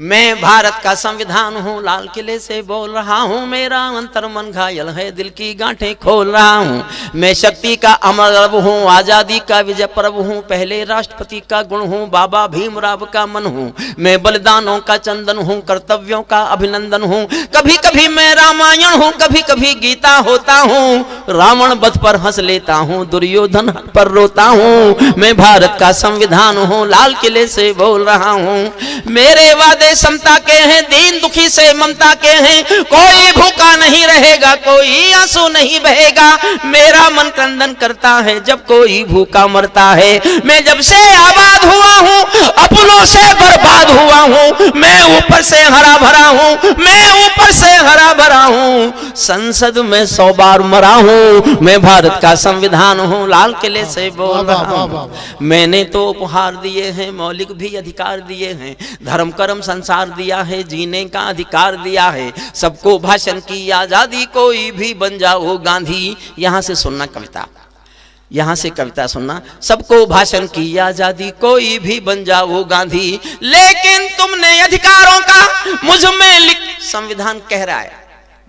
मैं भारत का संविधान हूँ, लाल किले से बोल रहा हूँ, मेरा अंतर मन घायल है, दिल की गांठें खोल रहा हूँ। मैं शक्ति का अमर रब हूँ, आजादी का विजय पर्व हूँ, पहले राष्ट्रपति का गुण हूँ, बाबा भीमराव का मन हूँ। मैं बलिदानों का चंदन हूँ, कर्तव्यों का अभिनंदन हूँ। कभी कभी मैं रामायण हूँ, कभी कभी गीता होता हूँ, रावण वध पर हंस लेता हूँ, दुर्योधन पर रोता हूँ। मैं भारत का संविधान हूँ, लाल किले से बोल रहा हूँ। मेरे वादे समता के हैं, दीन दुखी से ममता के हैं, कोई भूखा नहीं रहेगा, कोई आंसू नहीं बहेगा। मेरा मन क्रंदन करता है जब कोई भूखा मरता है। मैं जब से आबाद हुआ हूँ, अपनों से बर्बाद हुआ हूँ, मैं ऊपर से हरा भरा हूँ, मैं ऊपर से हरा भरा हूँ, संसद में 100 बार मरा हूँ। मैं भारत का संविधान हूँ, लाल किले से बोल रहा हूँ। मैंने तो उपहार दिए हैं, मौलिक भी अधिकार दिए हैं, धर्म कर्म संसार दिया है, जीने का अधिकार दिया है, सबको भाषण की आजादी, कोई भी बन जाओ गांधी। यहां से सुनना कविता, यहां से कविता सुनना। सबको भाषण की आजादी, कोई भी बन जाओ गांधी, लेकिन तुमने अधिकारों का मुझ में लिख। संविधान कह रहा है,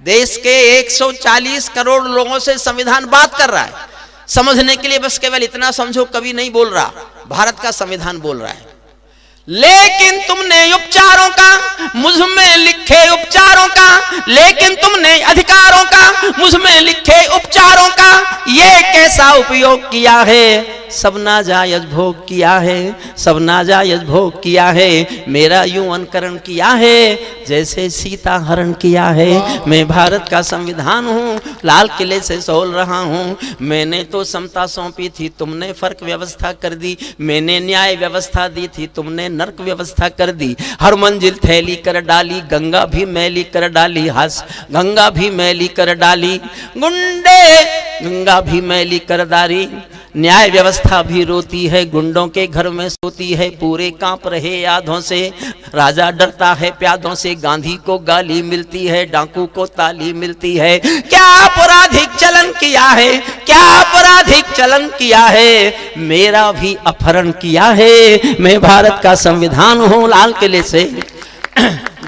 देश के 140 करोड़ लोगों से संविधान बात कर रहा है। समझने के लिए बस केवल इतना समझो, कभी नहीं बोल रहा, भारत का संविधान बोल रहा है। लेकिन तुमने उपचारों का मुझ में लिखे उपचारों का, लेकिन तुमने अधिकारों का मुझ में लिखे उपचारों का ये कैसा उपयोग किया है। सब नाजायज भोग किया है, सब नाजायज भोग किया है, मेरा यूं अनुकरण किया है जैसे सीता हरण किया है। मैं भारत का संविधान हूँ, लाल किले से बोल रहा हूँ। मैंने तो समता सौंपी थी, तुमने फर्क व्यवस्था कर दी। मैंने न्याय व्यवस्था दी थी, तुमने नर्क व्यवस्था कर दी। हर मंजिल थैली कर डाली, गंगा भी मैली कर डाली, हंस गंगा भी मैली कर डाली, गुंडे गंगा भी मैली कर डाली। न्याय व्यवस्था भी रोती है, गुंडों के घर में सोती है, पूरे कांप रहे यादों से, राजा डरता है प्यादों से, गांधी को गाली मिलती है, डाकू को ताली मिलती है। क्या आपराधिक चलन किया है, क्या आपराधिक चलन किया है, मेरा भी अपहरण किया है। मैं भारत का संविधान हूँ, लाल किले से।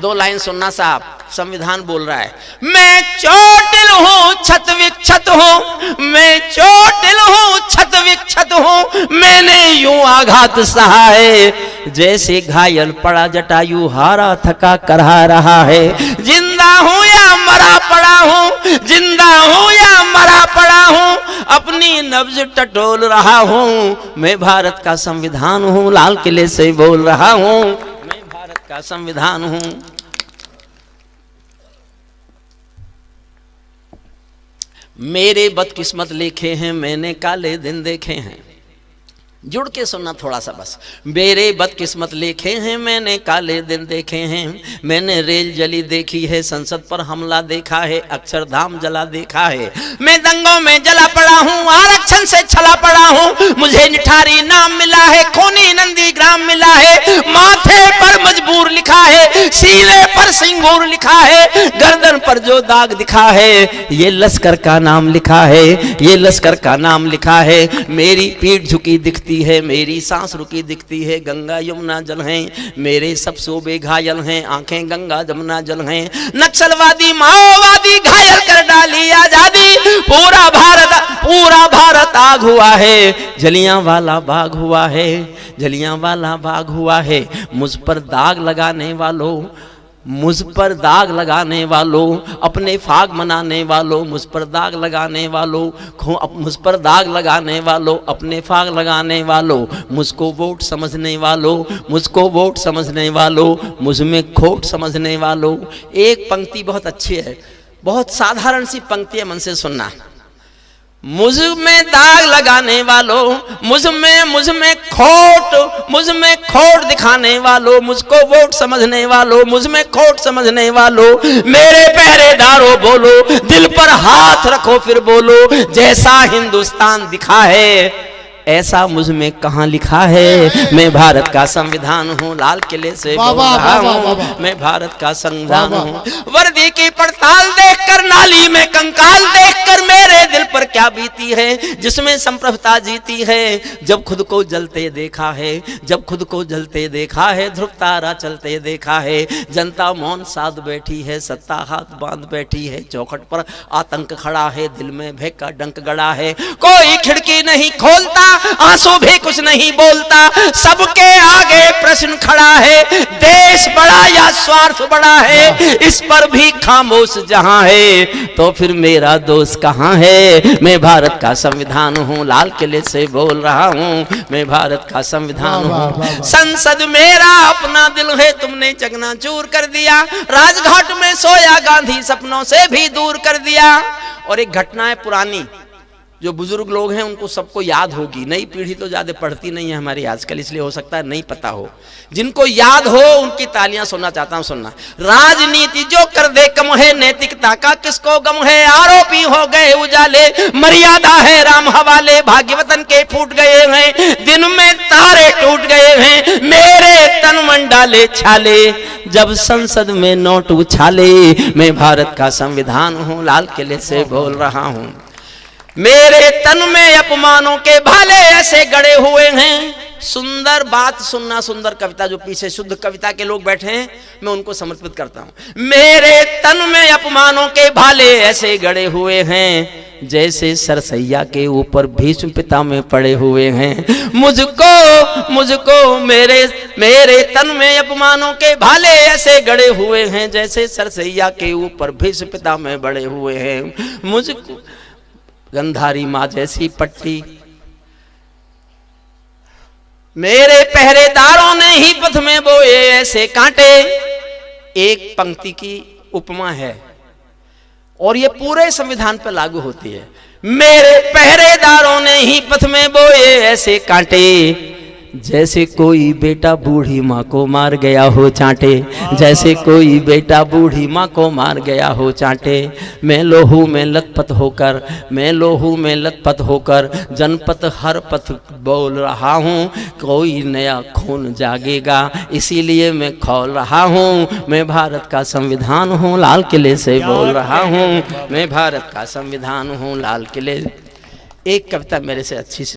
2 लाइन सुनना साहब, संविधान बोल रहा है। मैं चोटिल हूँ, छत विक्षत हूँ, मैं चोटिल हूँ, छत विक्षत हूँ, मैंने यूं आघात सहा है जैसे घायल पड़ा जटायु, हारा थका करहा रहा है। जिंदा हूँ या मरा पड़ा हूँ, जिंदा हूँ या मरा पड़ा हूँ, अपनी नब्ज टटोल रहा हूँ। मैं भारत का संविधान हूँ, लाल किले से बोल रहा हूँ। मैं भारत का संविधान हूँ। मेरे बदकिस्मत लिखे हैं, मैंने काले दिन देखे हैं। जुड़ के सुनना थोड़ा सा बस। मेरे बदकिस्मत लिखे हैं, मैंने काले दिन देखे हैं। मैंने रेल जली देखी है, संसद पर हमला देखा है, अक्षरधाम जला देखा है। मैं दंगों में जला पड़ा हूँ, आरक्षण से छला पड़ा हूँ, मुझे निठारी नाम मिला है, खूनी नंदीग्राम मिला है। माथे पर मजबूर लिखा है, सीने पर सिंगूर लिखा है, गर्दन पर जो दाग दिखा है ये लश्कर का नाम लिखा है, ये लश्कर का नाम लिखा है। मेरी पीठ झुकी दिखती है, मेरी सांस रुकी दिखती है, गंगा यमुना जल हैं, मेरे सब शोबे घायल हैं, आंखें गंगा जमुना जल हैं। नक्सलवादी माओवादी घायल कर डाली आजादी, पूरा भारत आग हुआ है, जलियांवाला बाग हुआ है, जलियांवाला बाग हुआ है। मुझ पर दाग लगाने वालों, मुझ पर दाग लगाने वालों, अपने फाग मनाने वालों, मुझ पर दाग लगाने वालों, मुझ पर दाग लगाने वालों, अपने फाग लगाने वालों, मुझको वोट समझने वालों, मुझको वोट समझने वालों, मुझ में खोट समझने वालों। एक पंक्ति बहुत अच्छी है, बहुत साधारण सी पंक्ति है, मन से सुनना। मुझ में दाग लगाने वालों, मुझ में खोट दिखाने वालों, मुझको वोट समझने वालों, मुझ में खोट समझने वालों, मेरे पहरेदारों बोलो, दिल पर हाथ रखो फिर बोलो, जैसा हिंदुस्तान दिखा है ऐसा मुझ में कहाँ लिखा है। मैं भारत का संविधान हूँ, लाल किले से बोल रहा हूँ, मैं भारत का संविधान हूँ। वर्दी की पड़ताल देखकर, नाली में कंकाल देखकर मेरे दिल पर क्या बीती है, जिसमें संप्रभुता जीती है। जब खुद को जलते देखा है, जब खुद को जलते देखा है, ध्रुव तारा चलते देखा है। जनता मौन साध बैठी है, सत्ता हाथ बांध बैठी है। चौखट पर आतंक खड़ा है, दिल में भय का डंक गड़ा है। कोई खिड़की नहीं खोलता, आंसू भी कुछ नहीं बोलता। सबके आगे प्रश्न खड़ा है, देश बड़ा या स्वार्थ बड़ा है। इस पर भी खामोश जहां है, तो फिर मेरा दोस्त कहां है। मैं भारत का संविधान हूं, लाल किले से बोल रहा हूं, मैं भारत का संविधान हूं। संसद मेरा अपना दिल है, तुमने चकनाचूर कर दिया। राजघाट में सोया गांधी सपनों से भी दूर कर दिया। और एक घटना है पुरानी, जो बुजुर्ग लोग हैं उनको सबको याद होगी। नई पीढ़ी तो ज्यादा पढ़ती नहीं है हमारी आजकल, इसलिए हो सकता है नहीं पता हो। जिनको याद हो उनकी तालियां सुनना चाहता हूं, सुनना। राजनीति जो कर दे कम है, नैतिकता का किसको गम है। आरोपी हो गए उजाले, मर्यादा है राम हवाले। भाग्यवतन के फूट गए हैं, दिन में तारे टूट गए हैं। मेरे तन मन डाले छाले, जब संसद में नोट उछाले। मैं भारत का संविधान हूं, लाल किले से बोल रहा हूं। मेरे तन में अपमानों के भाले ऐसे गड़े हुए हैं। सुंदर बात सुनना, सुंदर कविता, जो पीछे शुद्ध कविता के लोग बैठे हैं मैं उनको समर्पित करता हूं। मेरे तन में अपमानों के भाले ऐसे गड़े हुए हैं, जैसे सरसैया के ऊपर भीष्म पिता में पड़े हुए हैं। मुझको मेरे तन में अपमानों के भाले ऐसे गड़े हुए हैं, जैसे सरसैया के ऊपर भीष्म पिता में बड़े हुए हैं। मुझको गंधारी माँ जैसी पट्टी, मेरे पहरेदारों ने ही पथ में बोए ऐसे कांटे। एक पंक्ति की उपमा है और ये पूरे संविधान पर लागू होती है। मेरे पहरेदारों ने ही पथ में बोए ऐसे कांटे, जैसे कोई बेटा बूढ़ी माँ को मार गया हो चांटे। जैसे कोई बेटा बूढ़ी माँ को मार गया हो चांटे। मैं लोहू में लथपथ होकर, मैं लोहू में लथपथ होकर जनपथ हर पथ बोल रहा हूँ। कोई नया खून जागेगा, इसीलिए मैं खोल रहा हूँ। मैं भारत का संविधान हूँ, लाल किले से बोल रहा हूँ। मैं भारत का संविधान हूँ, लाल किले। एक कविता मेरे से अच्छी